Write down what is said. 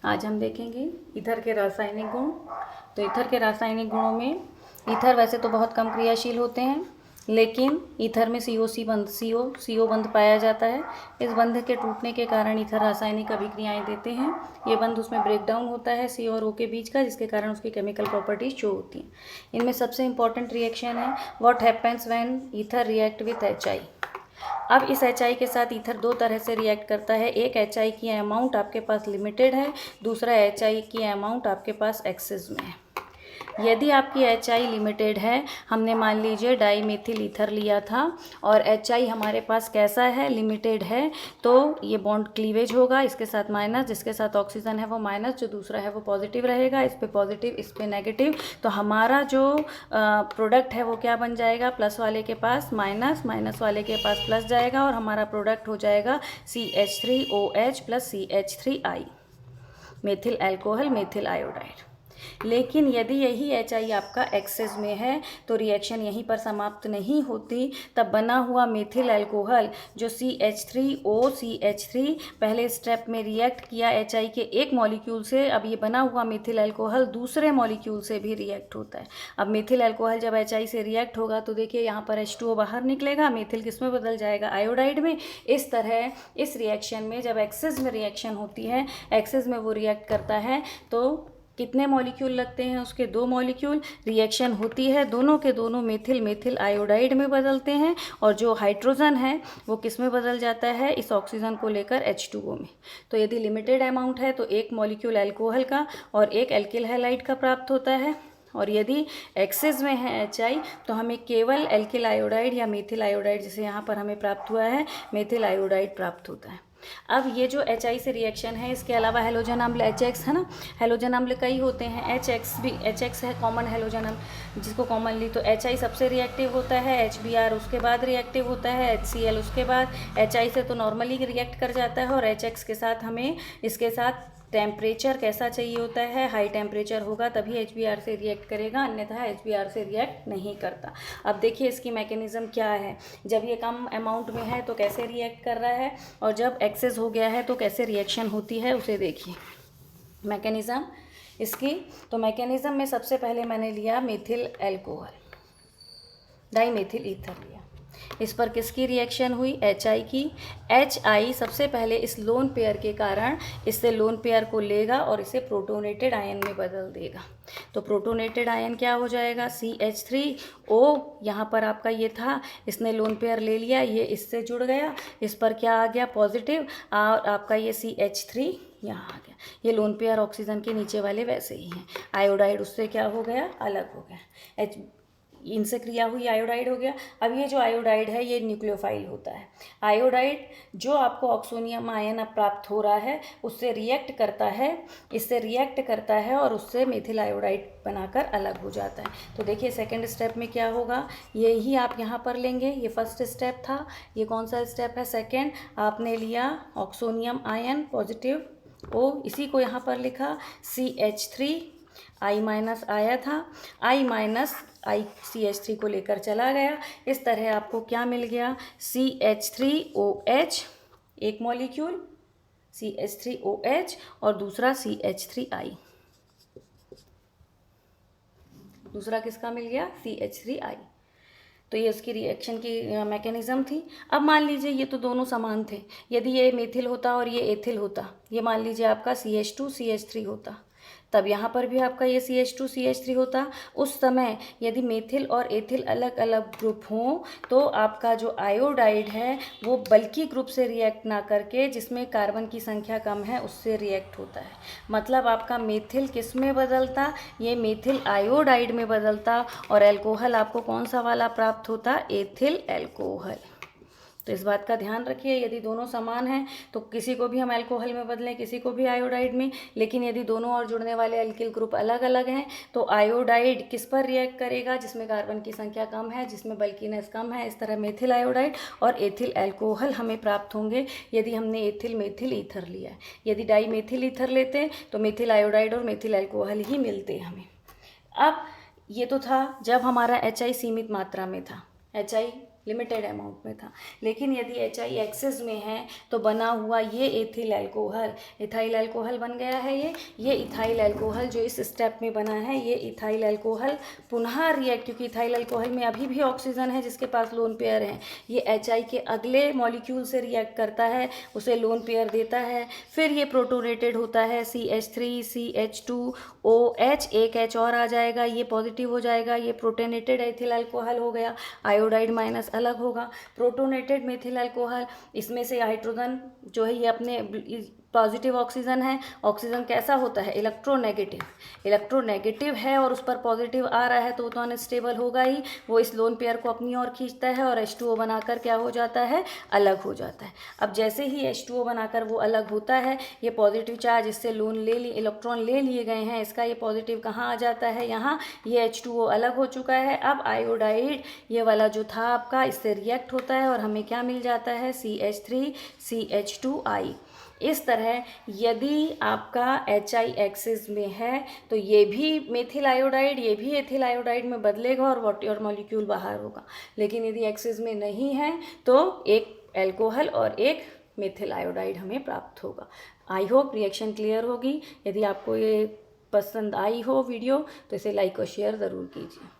आज हम देखेंगे ईथर के रासायनिक गुण। तो ईथर के रासायनिक गुणों में ईथर वैसे तो बहुत कम क्रियाशील होते हैं, लेकिन ईथर में CO बंध पाया जाता है। इस बंध के टूटने के कारण ईथर रासायनिक अभिक्रियाएं देते हैं। ये बंध उसमें ब्रेक डाउन होता है C और O के बीच का, जिसके कारण उसकी केमिकल प्रॉपर्टीज शो होती हैं। इनमें सबसे इंपॉर्टेंट रिएक्शन है what happens when ether react with HI। अब इस HI के साथ ईथर दो तरह से रिएक्ट करता है। एक HI की अमाउंट आपके पास लिमिटेड है, दूसरा HI की अमाउंट आपके पास एक्सेस में है। यदि आपकी HI लिमिटेड है, हमने मान लीजिए डाई मेथिल ईथर लिया था और HI हमारे पास कैसा है, लिमिटेड है, तो ये बॉन्ड क्लीवेज होगा, इसके साथ माइनस, जिसके साथ ऑक्सीजन है वो माइनस, जो दूसरा है वो पॉजिटिव रहेगा, इस पे पॉजिटिव इस पे नेगेटिव। तो हमारा जो प्रोडक्ट है वो क्या बन जाएगा, प्लस वाले के पास माइनस, माइनस वाले के पास प्लस जाएगा और हमारा प्रोडक्ट हो जाएगा CH3OH plus CH3I, methyl alcohol methyl iodide. लेकिन यदि यही HI आपका एक्सेस में है तो रिएक्शन यहीं पर समाप्त नहीं होती। तब बना हुआ मेथिल अल्कोहल जो CH3OCH3 पहले स्टेप में रिएक्ट किया HI के एक मॉलिक्यूल से, अब ये बना हुआ मेथिल अल्कोहल दूसरे मॉलिक्यूल से भी रिएक्ट होता है। अब मेथिल अल्कोहल जब HI से रिएक्ट होगा तो देखिए यहाँ पर H2O बाहर निकलेगा, मेथिल किस में बदल जाएगा, आयोडाइड में। इस तरह इस रिएक्शन में जब एक्सेस में रिएक्शन होती है, एक्सेस में वो रिएक्ट करता है तो कितने मॉलिक्यूल लगते हैं, उसके दो मॉलिक्यूल। रिएक्शन होती है, दोनों के दोनों मेथिल मेथिल आयोडाइड में बदलते हैं और जो हाइड्रोजन है वो किस में बदल जाता है, इस ऑक्सीजन को लेकर H2O में। तो यदि लिमिटेड अमाउंट है तो एक मॉलिक्यूल अल्कोहल का और एक एल्किल हैलाइड का प्राप्त होता है, और यदि एक्सेस में है HI तो हमें केवल एल्किल आयोडाइड या मेथिल आयोडाइड, जैसे यहाँ पर हमें प्राप्त हुआ है मेथिल आयोडाइड प्राप्त होता है। अब ये जो HI से रिएक्शन है, इसके अलावा हैलोजन अम्ल HX है ना, हैलोजन अम्ल कई होते हैं, HX भी, HX है कॉमन हैलोजन अम्ल जिसको कॉमनली, तो HI सबसे रिएक्टिव होता है, HBr उसके बाद रिएक्टिव होता है, HCl उसके बाद। HI से तो नॉर्मली रिएक्ट कर जाता है और HX के साथ हमें इसके साथ टेम्परेचर कैसा चाहिए होता है, हाई टेम्परेचर होगा तभी HBr से रिएक्ट करेगा, अन्यथा HBr से रिएक्ट नहीं करता। अब देखिए इसकी मैकेनिज़्म क्या है, जब ये कम अमाउंट में है तो कैसे रिएक्ट कर रहा है और जब एक्सेस हो गया है तो कैसे रिएक्शन होती है, उसे देखिए मैकेनिज़्म इसकी। तो मैकेनिज़्म में सबसे पहले मैंने लिया methyl alcohol, dimethyl ether लिया। इस पर किसकी रिएक्शन हुई, HI की। HI सबसे पहले इस लोन पेयर के कारण इससे लोन पेयर को लेगा और इसे प्रोटोनेटेड आयन में बदल देगा। तो प्रोटोनेटेड आयन क्या हो जाएगा, CH3O, यहाँ पर आपका ये था, इसने लोन पेयर ले लिया, ये इससे जुड़ गया, इस पर क्या आ गया, पॉजिटिव, और आपका ये CH3 यहाँ आ गया। ये लोन पेयर ऑक्सीजन के नीचे वाले वैसे ही हैं। आयोडाइड उससे क्या हो गया, अलग हो गया, इनसे क्रिया हुई आयोडाइड हो गया। अब ये जो आयोडाइड है ये न्यूक्लियोफाइल होता है। आयोडाइड जो आपको ऑक्सोनियम आयन अब प्राप्त हो रहा है उससे रिएक्ट करता है, इससे रिएक्ट करता है और उससे मेथिल आयोडाइड बनाकर अलग हो जाता है। तो देखिए सेकंड स्टेप में क्या होगा, यही आप यहाँ पर लेंगे, ये फर्स्ट स्टेप था, ये कौन सा स्टेप है, सेकेंड। आपने लिया ऑक्सोनियम आयन पॉजिटिव O, इसी को यहाँ पर लिखा CH3, I माइनस आया था, I माइनस I CH3 को लेकर चला गया। इस तरह आपको क्या मिल गया, CH3OH एक मॉलिक्यूल, CH3OH और दूसरा CH3I, दूसरा किसका मिल गया, CH3I। तो ये उसकी रिएक्शन की मैकेनिज़्म थी। अब मान लीजिए ये तो दोनों समान थे, यदि ये मेथिल होता और ये एथिल होता, ये मान लीजिए आपका CH2 CH3 होता, तब यहाँ पर भी आपका ये CH2 CH3 होता। उस समय यदि मेथिल और एथिल अलग अलग ग्रुप हों तो आपका जो आयोडाइड है वो बल्कि ग्रुप से रिएक्ट ना करके, जिसमें कार्बन की संख्या कम है, उससे रिएक्ट होता है। मतलब आपका मेथिल किस में बदलता, ये मेथिल आयोडाइड में बदलता और अल्कोहल आपको कौन सा वाला प्राप्त होता, एथिल अल्कोहल। तो इस बात का ध्यान रखिए, यदि दोनों समान हैं तो किसी को भी हम अल्कोहल में बदलें, किसी को भी आयोडाइड में, लेकिन यदि दोनों और जुड़ने वाले अल्किल ग्रुप अलग अलग हैं तो आयोडाइड किस पर रिएक्ट करेगा, जिसमें कार्बन की संख्या कम है, जिसमें बल्कीनेस कम है। इस तरह मेथिल आयोडाइड और एथिल अल्कोहल हमें प्राप्त होंगे यदि हमने एथिल मेथिल ईथर लिया है। यदि डाई मेथिल ईथर लेते तो मेथिल आयोडाइड और मेथिल अल्कोहल ही मिलते हमें। अब ये तो था जब हमारा HI सीमित मात्रा में था, HI लिमिटेड अमाउंट में था। लेकिन यदि HI एक्सेस में है तो बना हुआ ये एथिल अल्कोहल, इथाइल अल्कोहल बन गया है। ये इथाइल अल्कोहल जो इस स्टेप में बना है, ये इथाइल अल्कोहल पुनः रिएक्ट, क्योंकि इथाइल अल्कोहल में अभी भी ऑक्सीजन है जिसके पास लोन पेयर है, ये HI के अगले मॉलिक्यूल से रिएक्ट करता है, उसे लोन पेयर देता है, फिर ये प्रोटोनेटेड होता है CH3 CH2OH, एक H और आ जाएगा, ये पॉजिटिव हो जाएगा, ये प्रोटोनेटेड एथिल अल्कोहल हो गया, आयोडाइड माइनस अलग होगा। प्रोटोनेटेड मेथिल अल्कोहल, इसमें से हाइड्रोजन जो है ये अपने पॉजिटिव ऑक्सीजन है, ऑक्सीजन कैसा होता है, इलेक्ट्रोनेगेटिव, इलेक्ट्रोनेगेटिव है और उस पर पॉजिटिव आ रहा है तो वो तो अनस्टेबल होगा ही, वो इस लोन पेयर को अपनी ओर खींचता है और H2O बनाकर क्या हो जाता है, अलग हो जाता है। अब जैसे ही H2O बनाकर वो अलग होता है, ये पॉजिटिव चार्ज इससे इलेक्ट्रॉन ले लिए गए हैं, इसका ये पॉजिटिव कहाँ आ जाता है, यहाँ, ये H2O अलग हो चुका है। अब आयोडाइड ये वाला जो था आपका, इससे रिएक्ट होता है और हमें क्या मिल जाता है, CH3 CH2I। इस तरह यदि आपका HI एक्सिस में है तो ये भी मेथिल आयोडाइड, ये भी एथिल आयोडाइड में बदलेगा और वाटर मॉलिक्यूल बाहर होगा। लेकिन यदि एक्सिस में नहीं है तो एक एल्कोहल और एक मेथिल आयोडाइड हमें प्राप्त होगा। आई होप रिएक्शन क्लियर होगी। यदि आपको ये पसंद आई हो वीडियो तो इसे लाइक और शेयर ज़रूर कीजिए।